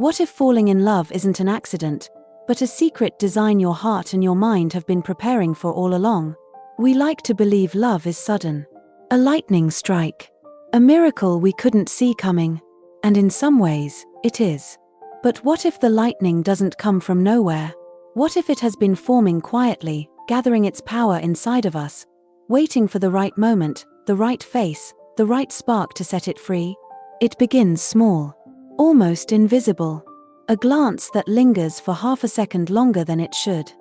What if falling in love isn't an accident, but a secret design your heart and your mind have been preparing for all along? We like to believe love is sudden. A lightning strike. A miracle we couldn't see coming. And in some ways, it is. But what if the lightning doesn't come from nowhere? What if it has been forming quietly, gathering its power inside of us, waiting for the right moment, the right face, the right spark to set it free? It begins small, almost invisible. A glance that lingers for half a second longer than it should.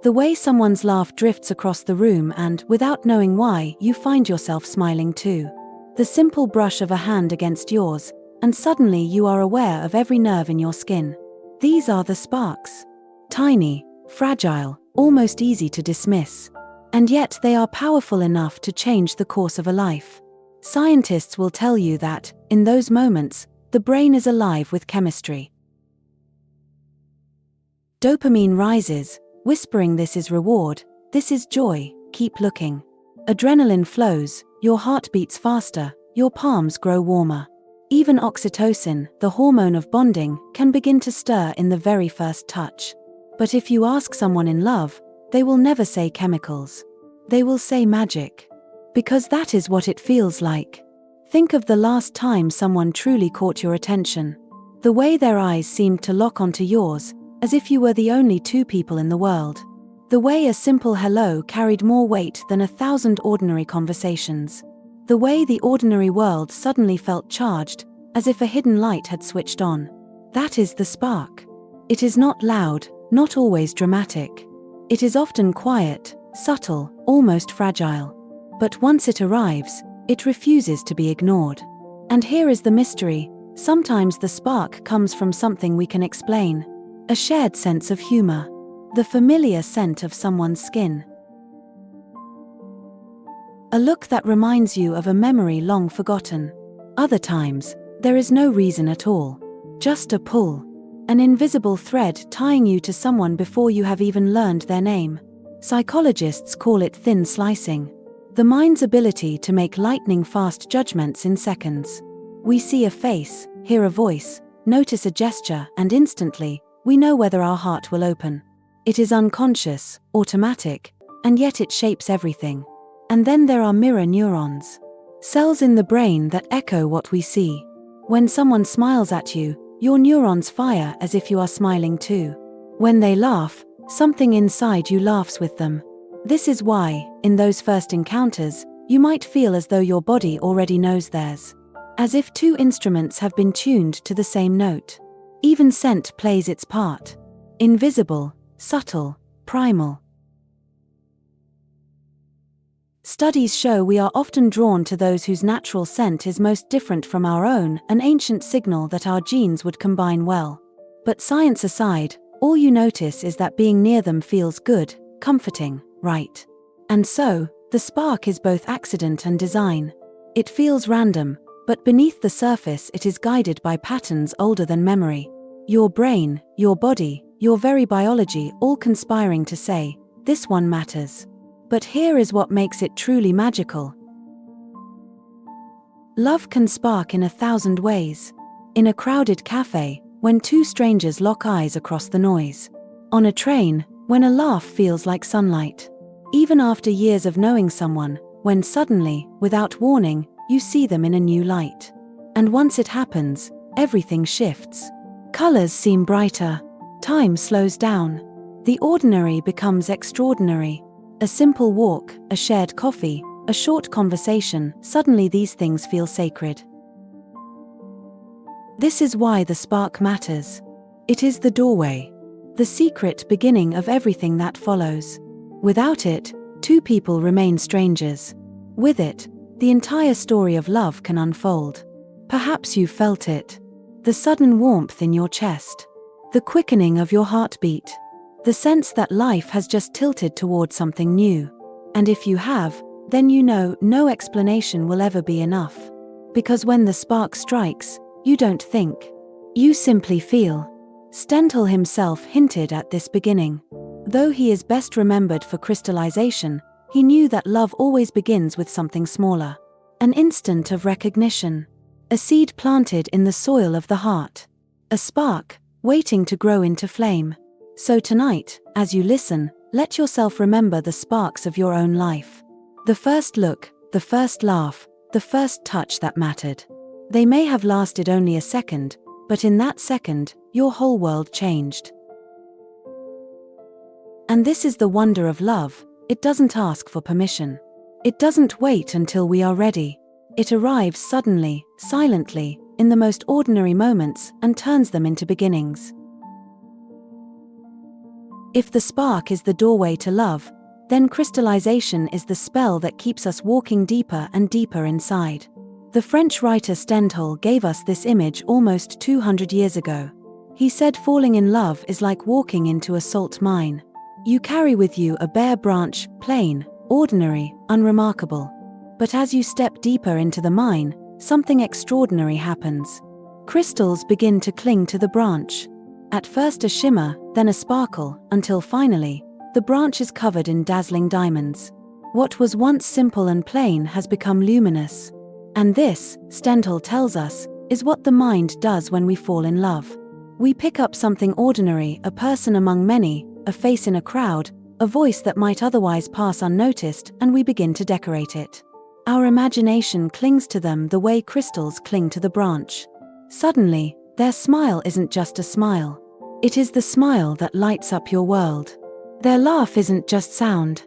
The way someone's laugh drifts across the room and, without knowing why, you find yourself smiling too. The simple brush of a hand against yours, and suddenly you are aware of every nerve in your skin. These are the sparks. Tiny, fragile, almost easy to dismiss. And yet they are powerful enough to change the course of a life. Scientists will tell you that, in those moments, the brain is alive with chemistry. Dopamine rises, whispering this is reward, this is joy, keep looking. Adrenaline flows, your heart beats faster, your palms grow warmer. Even oxytocin, the hormone of bonding, can begin to stir in the very first touch. But if you ask someone in love, they will never say chemicals. They will say magic. Because that is what it feels like. Think of the last time someone truly caught your attention. The way their eyes seemed to lock onto yours, as if you were the only two people in the world. The way a simple hello carried more weight than 1,000 ordinary conversations. The way the ordinary world suddenly felt charged, as if a hidden light had switched on. That is the spark. It is not loud, not always dramatic. It is often quiet, subtle, almost fragile. But once it arrives, it refuses to be ignored. And here is the mystery: sometimes the spark comes from something we can explain. A shared sense of humor. The familiar scent of someone's skin. A look that reminds you of a memory long forgotten. Other times, there is no reason at all. Just a pull. An invisible thread tying you to someone before you have even learned their name. Psychologists call it thin slicing. The mind's ability to make lightning-fast judgments in seconds. We see a face, hear a voice, notice a gesture, and instantly, we know whether our heart will open. It is unconscious, automatic, and yet it shapes everything. And then there are mirror neurons. Cells in the brain that echo what we see. When someone smiles at you, your neurons fire as if you are smiling too. When they laugh, something inside you laughs with them. This is why, in those first encounters, you might feel as though your body already knows theirs. As if two instruments have been tuned to the same note. Even scent plays its part. Invisible, subtle, primal. Studies show we are often drawn to those whose natural scent is most different from our own, an ancient signal that our genes would combine well. But science aside, all you notice is that being near them feels good, comforting, right? And so, the spark is both accident and design. It feels random, but beneath the surface it is guided by patterns older than memory. Your brain, your body, your very biology all conspiring to say, this one matters. But here is what makes it truly magical. Love can spark in 1,000 ways. In a crowded cafe, when two strangers lock eyes across the noise. On a train, when a laugh feels like sunlight. Even after years of knowing someone, when suddenly, without warning, you see them in a new light. And once it happens, everything shifts. Colors seem brighter. Time slows down. The ordinary becomes extraordinary. A simple walk, a shared coffee, a short conversation, suddenly these things feel sacred. This is why the spark matters. It is the doorway. The secret beginning of everything that follows. Without it, two people remain strangers. With it, the entire story of love can unfold. Perhaps you felt it. The sudden warmth in your chest. The quickening of your heartbeat. The sense that life has just tilted toward something new. And if you have, then you know no explanation will ever be enough. Because when the spark strikes, you don't think. You simply feel. Stendhal himself hinted at this beginning. Though he is best remembered for Crystallization, he knew that love always begins with something smaller. An instant of recognition. A seed planted in the soil of the heart. A spark, waiting to grow into flame. So tonight, as you listen, let yourself remember the sparks of your own life. The first look, the first laugh, the first touch that mattered. They may have lasted only a second, but in that second, your whole world changed. And this is the wonder of love. It doesn't ask for permission. It doesn't wait until we are ready. It arrives suddenly, silently, in the most ordinary moments and turns them into beginnings. If the spark is the doorway to love, then crystallization is the spell that keeps us walking deeper and deeper inside. The French writer Stendhal gave us this image almost 200 years ago. He said falling in love is like walking into a salt mine. You carry with you a bare branch, plain, ordinary, unremarkable. But as you step deeper into the mine, something extraordinary happens. Crystals begin to cling to the branch. At first a shimmer, then a sparkle, until finally, the branch is covered in dazzling diamonds. What was once simple and plain has become luminous. And this, Stendhal tells us, is what the mind does when we fall in love. We pick up something ordinary, a person among many, a face in a crowd, a voice that might otherwise pass unnoticed, and we begin to decorate it. Our imagination clings to them the way crystals cling to the branch. Suddenly, their smile isn't just a smile. It is the smile that lights up your world. Their laugh isn't just sound.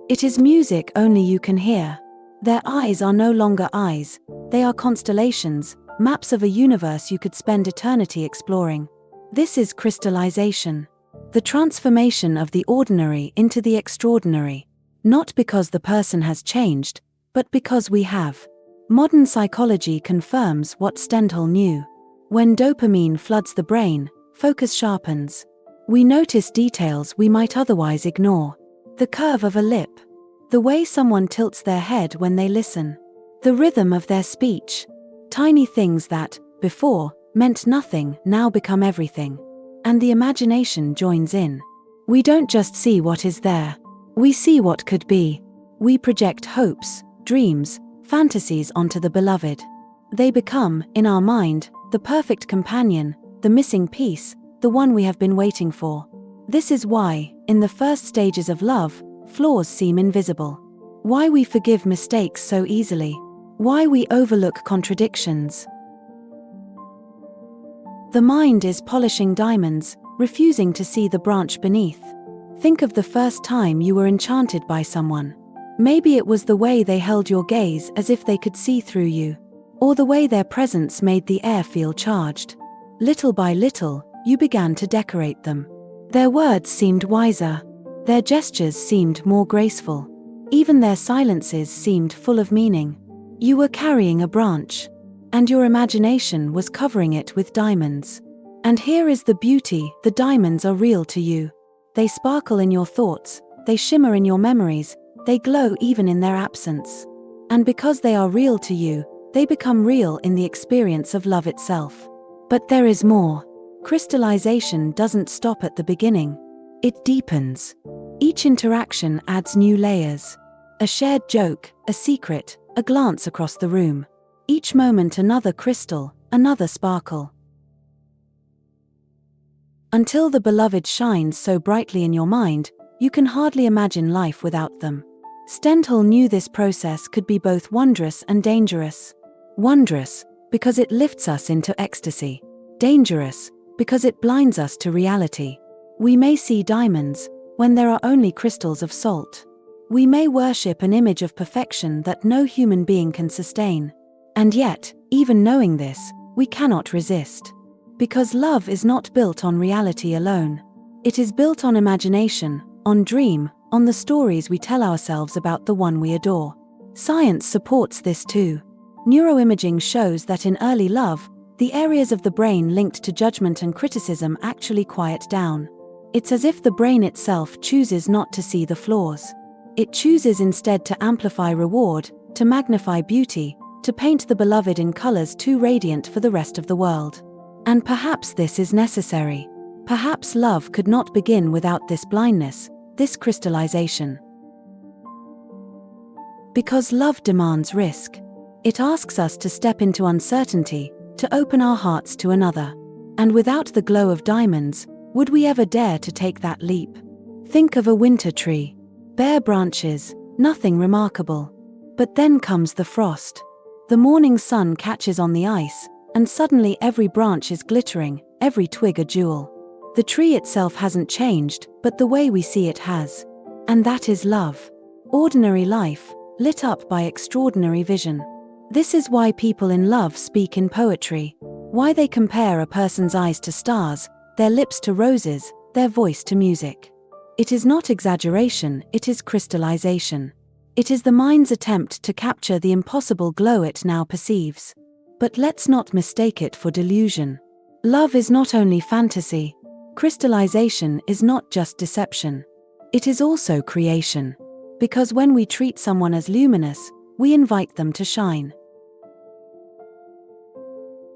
It is music only you can hear. Their eyes are no longer eyes, they are constellations, maps of a universe you could spend eternity exploring. This is crystallization. The transformation of the ordinary into the extraordinary. Not because the person has changed, but because we have. Modern psychology confirms what Stendhal knew. When dopamine floods the brain, focus sharpens. We notice details we might otherwise ignore. The curve of a lip. The way someone tilts their head when they listen. The rhythm of their speech. Tiny things that, before, meant nothing now become everything. And the imagination joins in. We don't just see what is there. We see what could be. We project hopes, dreams, fantasies onto the beloved. They become, in our mind, the perfect companion, the missing piece, the one we have been waiting for. This is why, in the first stages of love, flaws seem invisible. Why we forgive mistakes so easily. Why we overlook contradictions. The mind is polishing diamonds, refusing to see the branch beneath. Think of the first time you were enchanted by someone. Maybe it was the way they held your gaze as if they could see through you. Or the way their presence made the air feel charged. Little by little, you began to decorate them. Their words seemed wiser. Their gestures seemed more graceful. Even their silences seemed full of meaning. You were carrying a branch, and your imagination was covering it with diamonds. And here is the beauty: the diamonds are real to you. They sparkle in your thoughts, they shimmer in your memories, they glow even in their absence. And because they are real to you, they become real in the experience of love itself. But there is more. Crystallization doesn't stop at the beginning. It deepens. Each interaction adds new layers. A shared joke, a secret, a glance across the room. Each moment another crystal, another sparkle. Until the beloved shines so brightly in your mind, you can hardly imagine life without them. Stendhal knew this process could be both wondrous and dangerous. Wondrous, because it lifts us into ecstasy. Dangerous, because it blinds us to reality. We may see diamonds, when there are only crystals of salt. We may worship an image of perfection that no human being can sustain. And yet, even knowing this, we cannot resist. Because love is not built on reality alone. It is built on imagination, on dream, on the stories we tell ourselves about the one we adore. Science supports this too. Neuroimaging shows that in early love, the areas of the brain linked to judgment and criticism actually quiet down. It's as if the brain itself chooses not to see the flaws. It chooses instead to amplify reward, to magnify beauty, to paint the beloved in colors too radiant for the rest of the world. And perhaps this is necessary. Perhaps love could not begin without this blindness, this crystallization. Because love demands risk. It asks us to step into uncertainty, to open our hearts to another. And without the glow of diamonds, would we ever dare to take that leap? Think of a winter tree. Bare branches, nothing remarkable. But then comes the frost. The morning sun catches on the ice, and suddenly every branch is glittering, every twig a jewel. The tree itself hasn't changed, but the way we see it has. And that is love. Ordinary life, lit up by extraordinary vision. This is why people in love speak in poetry, why they compare a person's eyes to stars, their lips to roses, their voice to music. It is not exaggeration, it is crystallization. It is the mind's attempt to capture the impossible glow it now perceives. But let's not mistake it for delusion. Love is not only fantasy. Crystallization is not just deception. It is also creation. Because when we treat someone as luminous, we invite them to shine.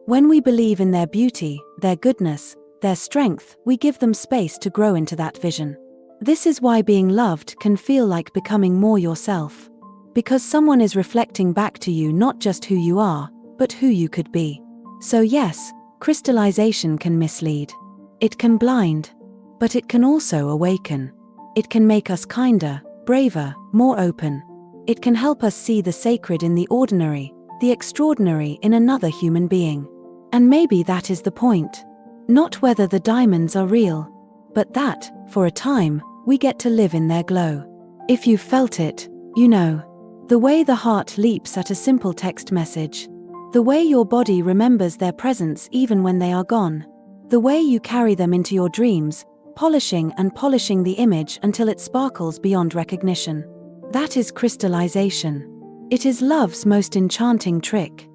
When we believe in their beauty, their goodness, their strength, we give them space to grow into that vision. This is why being loved can feel like becoming more yourself. Because someone is reflecting back to you not just who you are, but who you could be. So yes, crystallization can mislead. It can blind. But it can also awaken. It can make us kinder, braver, more open. It can help us see the sacred in the ordinary, the extraordinary in another human being. And maybe that is the point. Not whether the diamonds are real, but that, for a time, we get to live in their glow. If you've felt it, you know. The way the heart leaps at a simple text message. The way your body remembers their presence even when they are gone. The way you carry them into your dreams, polishing and polishing the image until it sparkles beyond recognition. That is crystallization. It is love's most enchanting trick.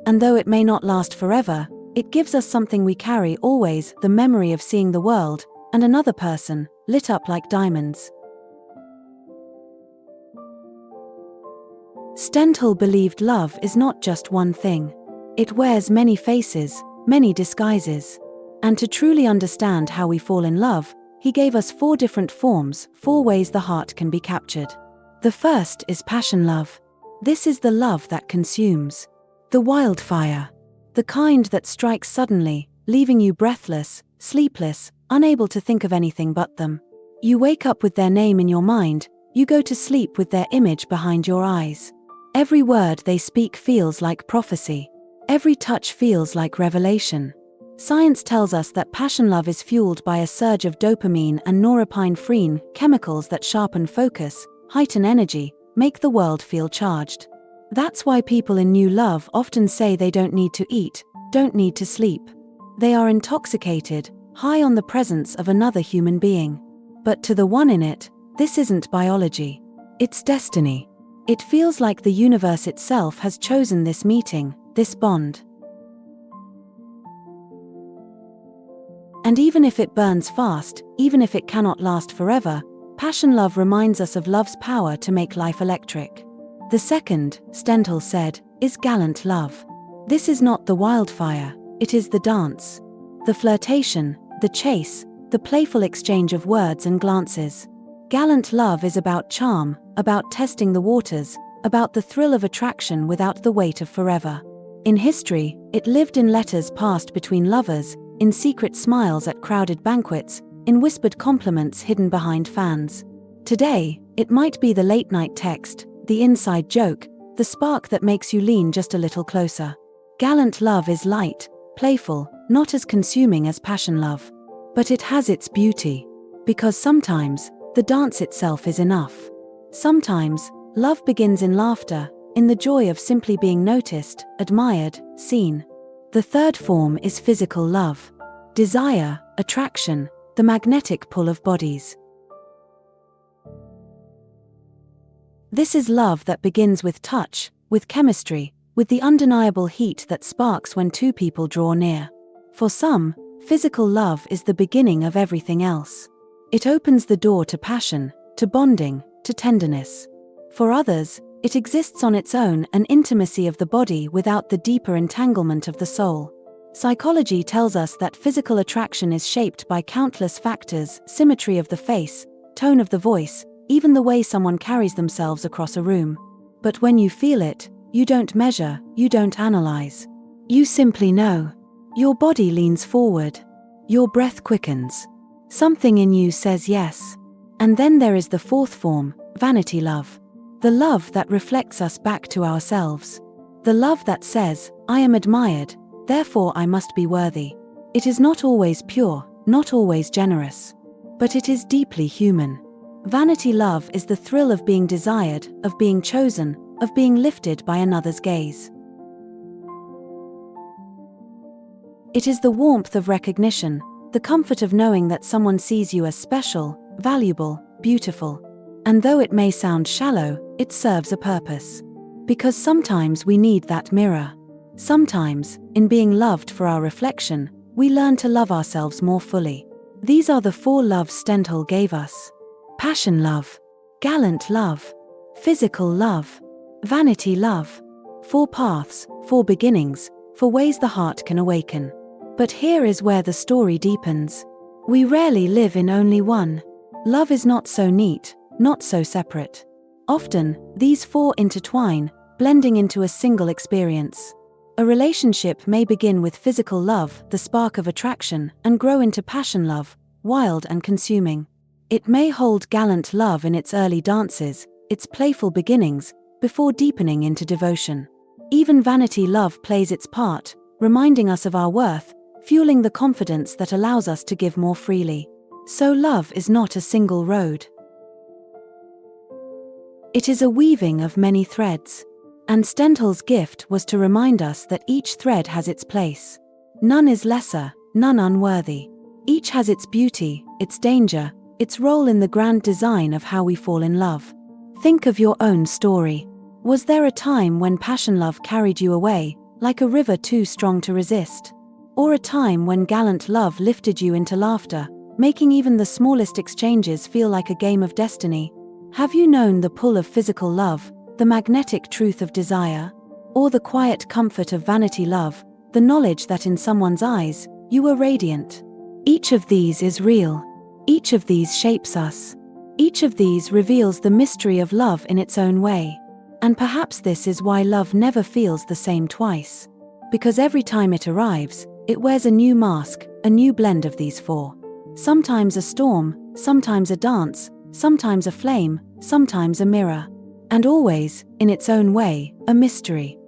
And though it may not last forever, it gives us something we carry always, the memory of seeing the world, and another person, lit up like diamonds. Stendhal believed love is not just one thing. It wears many faces, many disguises. And to truly understand how we fall in love, he gave us 4 different forms, 4 ways the heart can be captured. The first is passion love. This is the love that consumes. The wildfire. The kind that strikes suddenly, leaving you breathless, sleepless, unable to think of anything but them. You wake up with their name in your mind, you go to sleep with their image behind your eyes. Every word they speak feels like prophecy. Every touch feels like revelation. Science tells us that passion love is fueled by a surge of dopamine and norepinephrine, chemicals that sharpen focus, heighten energy, make the world feel charged. That's why people in new love often say they don't need to eat, don't need to sleep. They are intoxicated, high on the presence of another human being. But to the one in it, this isn't biology. It's destiny. It feels like the universe itself has chosen this meeting, this bond. And even if it burns fast, even if it cannot last forever, passion love reminds us of love's power to make life electric. The second, Stendhal said, is gallant love. This is not the wildfire, it is the dance. The flirtation, the chase, the playful exchange of words and glances. Gallant love is about charm, about testing the waters, about the thrill of attraction without the weight of forever. In history, it lived in letters passed between lovers, in secret smiles at crowded banquets, in whispered compliments hidden behind fans. Today, it might be the late-night text, the inside joke, the spark that makes you lean just a little closer. Gallant love is light, playful, not as consuming as passion love. But it has its beauty. Because sometimes, the dance itself is enough. Sometimes, love begins in laughter, in the joy of simply being noticed, admired, seen. The third form is physical love. Desire, attraction, the magnetic pull of bodies. This is love that begins with touch, with chemistry, with the undeniable heat that sparks when 2 people draw near. For some, physical love is the beginning of everything else. It opens the door to passion, to bonding, to tenderness. For others, it exists on its own, an intimacy of the body without the deeper entanglement of the soul. Psychology tells us that physical attraction is shaped by countless factors: symmetry of the face, tone of the voice, even the way someone carries themselves across a room. But when you feel it, You don't measure, you don't analyze. You simply know. Your body leans forward. Your breath quickens. Something in you says yes. And then there is the fourth form, vanity love. The love that reflects us back to ourselves. The love that says, I am admired, therefore I must be worthy. It is not always pure, not always generous. But it is deeply human. Vanity love is the thrill of being desired, of being chosen, of being lifted by another's gaze. It is the warmth of recognition, the comfort of knowing that someone sees you as special, valuable, beautiful. And though it may sound shallow, it serves a purpose. Because sometimes we need that mirror. Sometimes, in being loved for our reflection, we learn to love ourselves more fully. These are the four loves Stendhal gave us. Passion love, gallant love, physical love, vanity love. 4 paths, 4 beginnings, 4 ways the heart can awaken. But here is where the story deepens. We rarely live in only one. Love is not so neat, not so separate. Often, these 4 intertwine, blending into a single experience. A relationship may begin with physical love, the spark of attraction, and grow into passion love, wild and consuming. It may hold gallant love in its early dances, its playful beginnings, before deepening into devotion. Even vanity love plays its part, reminding us of our worth, fueling the confidence that allows us to give more freely. So love is not a single road. It is a weaving of many threads. And Stendhal's gift was to remind us that each thread has its place. None is lesser, none unworthy. Each has its beauty, its danger, its role in the grand design of how we fall in love. Think of your own story. Was there a time when passion love carried you away, like a river too strong to resist? Or a time when gallant love lifted you into laughter, making even the smallest exchanges feel like a game of destiny? Have you known the pull of physical love, the magnetic truth of desire, or the quiet comfort of vanity love, the knowledge that in someone's eyes, you were radiant? Each of these is real. Each of these shapes us. Each of these reveals the mystery of love in its own way. And perhaps this is why love never feels the same twice. Because every time it arrives, it wears a new mask, a new blend of these 4. Sometimes a storm, sometimes a dance, sometimes a flame, sometimes a mirror. And always, in its own way, a mystery.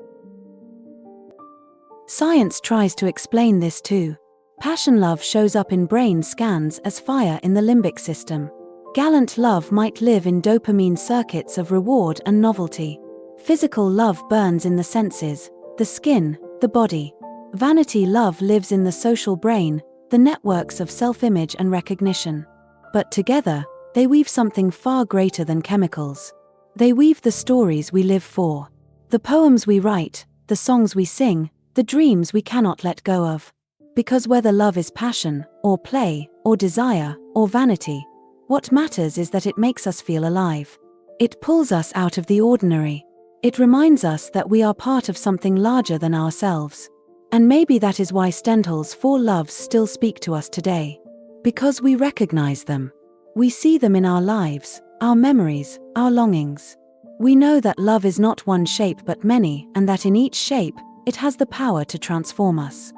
Science tries to explain this too. Passion love shows up in brain scans as fire in the limbic system. Gallant love might live in dopamine circuits of reward and novelty. Physical love burns in the senses, the skin, the body. Vanity love lives in the social brain, the networks of self-image and recognition. But together, they weave something far greater than chemicals. They weave the stories we live for. The poems we write, the songs we sing, the dreams we cannot let go of. Because whether love is passion, or play, or desire, or vanity, what matters is that it makes us feel alive. It pulls us out of the ordinary. It reminds us that we are part of something larger than ourselves. And maybe that is why Stendhal's 4 loves still speak to us today. Because we recognize them. We see them in our lives, our memories, our longings. We know that love is not one shape but many, and that in each shape, it has the power to transform us.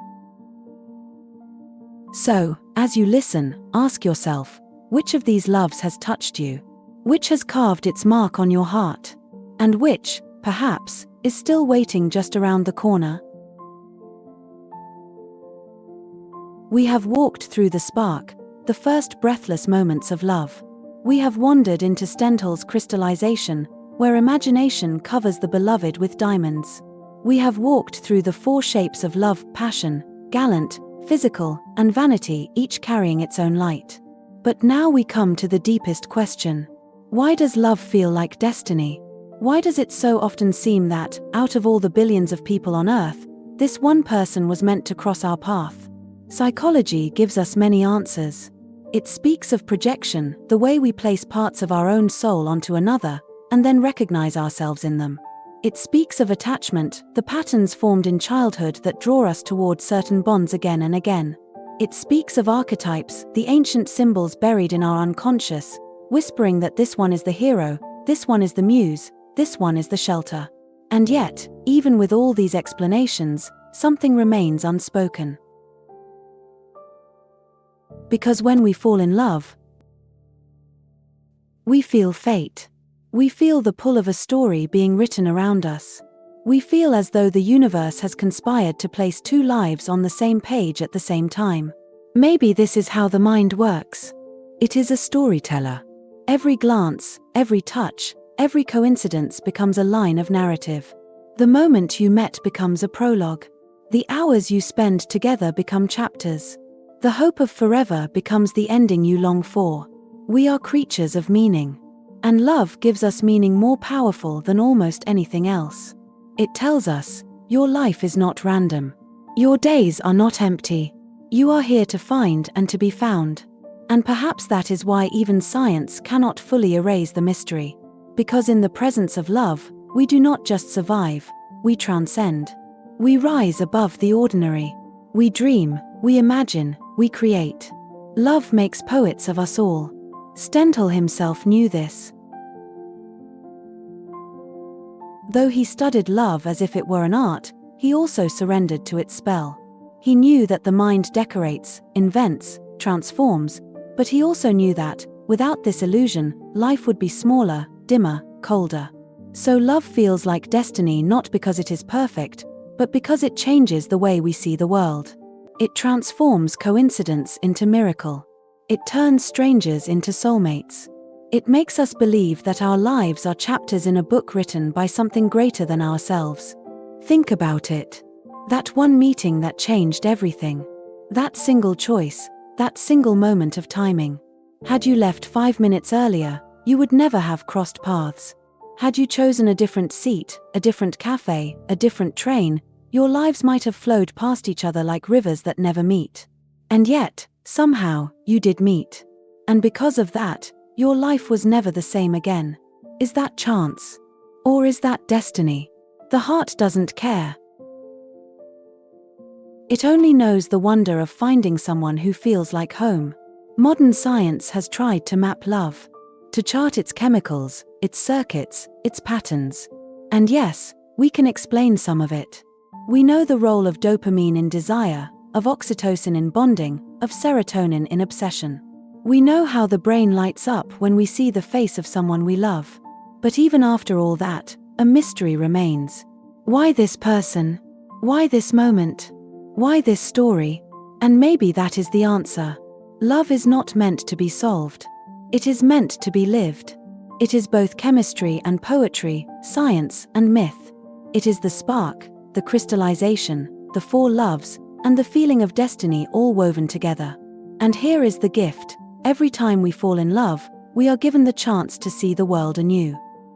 So, as you listen, ask yourself, which of these loves has touched you? Which has carved its mark on your heart? And which, perhaps, is still waiting just around the corner? We have walked through the spark, the first breathless moments of love. We have wandered into Stendhal's Crystallization, where imagination covers the beloved with diamonds. We have walked through the 4 shapes of love: passion, gallant, physical, and vanity, each carrying its own light. But now we come to the deepest question. Why does love feel like destiny? Why does it so often seem that, out of all the billions of people on Earth, this one person was meant to cross our path? Psychology gives us many answers. It speaks of projection, the way we place parts of our own soul onto another, and then recognize ourselves in them. It speaks of attachment, the patterns formed in childhood that draw us toward certain bonds again and again. It speaks of archetypes, the ancient symbols buried in our unconscious, whispering that this one is the hero, this one is the muse, this one is the shelter. And yet, even with all these explanations, something remains unspoken. Because when we fall in love, we feel fate. We feel the pull of a story being written around us. We feel as though the universe has conspired to place two lives on the same page at the same time. Maybe this is how the mind works. It is a storyteller. Every glance, every touch, every coincidence becomes a line of narrative. The moment you met becomes a prologue. The hours you spend together become chapters. The hope of forever becomes the ending you long for. We are creatures of meaning. And love gives us meaning more powerful than almost anything else. It tells us, your life is not random. Your days are not empty. You are here to find and to be found. And perhaps that is why even science cannot fully erase the mystery. Because in the presence of love, we do not just survive, we transcend. We rise above the ordinary. We dream, we imagine, we create. Love makes poets of us all. Stendhal himself knew this. Though he studied love as if it were an art, he also surrendered to its spell. He knew that the mind decorates, invents, transforms, but he also knew that, without this illusion, life would be smaller, dimmer, colder. So love feels like destiny not because it is perfect, but because it changes the way we see the world. It transforms coincidence into miracle. It turns strangers into soulmates. It makes us believe that our lives are chapters in a book written by something greater than ourselves. Think about it. That one meeting that changed everything. That single choice, that single moment of timing. Had you left 5 minutes earlier, you would never have crossed paths. Had you chosen a different seat, a different cafe, a different train, your lives might have flowed past each other like rivers that never meet. And yet, somehow, you did meet. And because of that, your life was never the same again. Is that chance? Or is that destiny? The heart doesn't care. It only knows the wonder of finding someone who feels like home. Modern science has tried to map love, to chart its chemicals, its circuits, its patterns. And yes, we can explain some of it. We know the role of dopamine in desire, of oxytocin in bonding, of serotonin in obsession. We know how the brain lights up when we see the face of someone we love. But even after all that, a mystery remains. Why this person? Why this moment? Why this story? And maybe that is the answer. Love is not meant to be solved. It is meant to be lived. It is both chemistry and poetry, science and myth. It is the spark, the crystallization, the four loves, and the feeling of destiny all woven together. And here is the gift. Every time we fall in love, we are given the chance to see the world anew.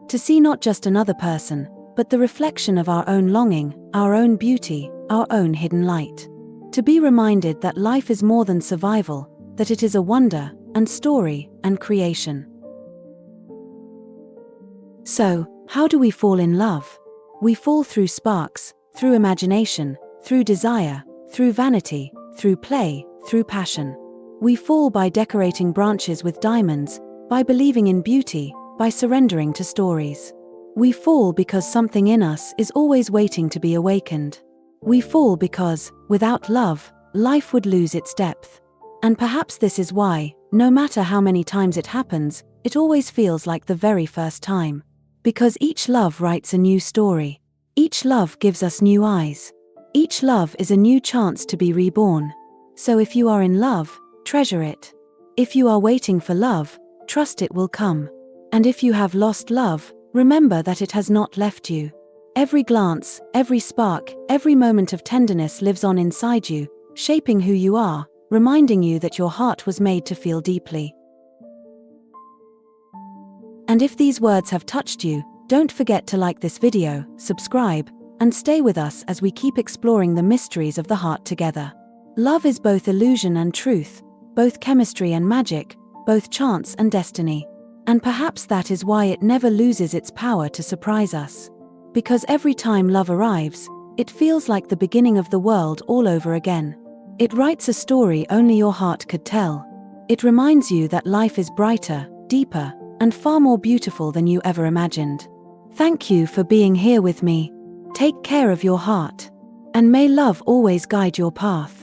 To see not just another person, but the reflection of our own longing, our own beauty, our own hidden light. To be reminded that life is more than survival, that it is a wonder, and story, and creation. So, how do we fall in love? We fall through sparks, through imagination, through desire, through vanity, through play, through passion. We fall by decorating branches with diamonds, by believing in beauty, by surrendering to stories. We fall because something in us is always waiting to be awakened. We fall because, without love, life would lose its depth. And perhaps this is why, no matter how many times it happens, it always feels like the very first time. Because each love writes a new story. Each love gives us new eyes. Each love is a new chance to be reborn. So if you are in love, treasure it. If you are waiting for love, trust it will come. And if you have lost love, remember that it has not left you. Every glance, every spark, every moment of tenderness lives on inside you, shaping who you are, reminding you that your heart was made to feel deeply. And if these words have touched you, don't forget to like this video, subscribe, and stay with us as we keep exploring the mysteries of the heart together. Love is both illusion and truth, both chemistry and magic, both chance and destiny. And perhaps that is why it never loses its power to surprise us. Because every time love arrives, it feels like the beginning of the world all over again. It writes a story only your heart could tell. It reminds you that life is brighter, deeper, and far more beautiful than you ever imagined. Thank you for being here with me. Take care of your heart. And may love always guide your path.